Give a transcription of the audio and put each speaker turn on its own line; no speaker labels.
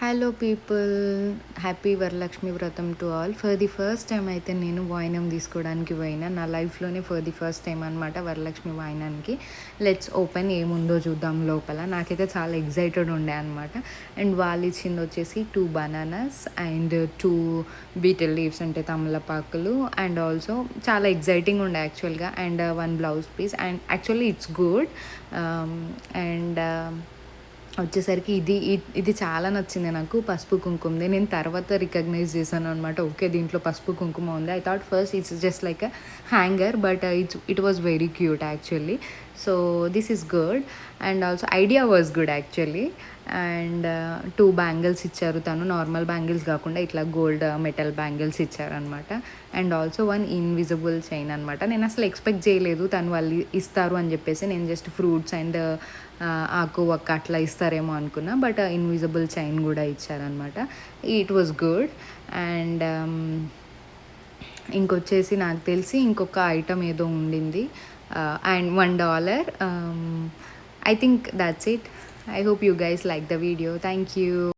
Hello people, happy Varalakshmi వ్రతం to all. For the first time అయితే నేను వాయినం తీసుకోవడానికి పోయినా. నా లైఫ్లోనే ఫర్ ది ఫస్ట్ టైం అనమాట వరలక్ష్మి వాయినానికి. లెట్స్ ఓపెన్, ఏముందో చూద్దాం లోపల. నాకైతే చాలా ఎగ్జైటెడ్ ఉండే అనమాట. అండ్ వాళ్ళు ఇచ్చింది వచ్చేసి 2 బనానాస్ అండ్ 2 బీటల్ లీవ్స్ అంటే తమలపాకులు. అండ్ ఆల్సో చాలా ఎగ్జైటింగ్ ఉండే యాక్చువల్గా. And 1 blouse piece. And actually it's good. And వచ్చేసరికి ఇది చాలా నచ్చింది నాకు. పసుపు కుంకుమది నేను తర్వాత రికగ్నైజ్ చేశాను అనమాట. ఓకే, దీంట్లో పసుపు కుంకుమ ఉంది. I thought first it's just like a hanger, but it was very cute actually. So this is good. And also idea was good actually. And 2 bangles ఇచ్చారు. తను నార్మల్ బ్యాంగిల్స్ కాకుండా ఇట్లా గోల్డ్ మెటల్ బ్యాంగిల్స్ ఇచ్చారనమాట. And also 1 invisible chain అనమాట. నేను అసలు expect చేయలేదు తను వాళ్ళు ఇస్తారు అని చెప్పేసి. నేను జస్ట్ ఫ్రూట్స్ అండ్ ఆకు ఒక్క అట్లా ఇస్తారేమో అనుకున్నా, బట్ ఇన్విజిబుల్ చైన్ కూడా ఇచ్చారనమాట. It was good. అండ్ ఇంకొచ్చేసి నాకు తెలిసి ఇంకొక ఐటమ్ ఏదో ఉండింది. And $1. I think that's it. I hope you guys like the video. Thank you.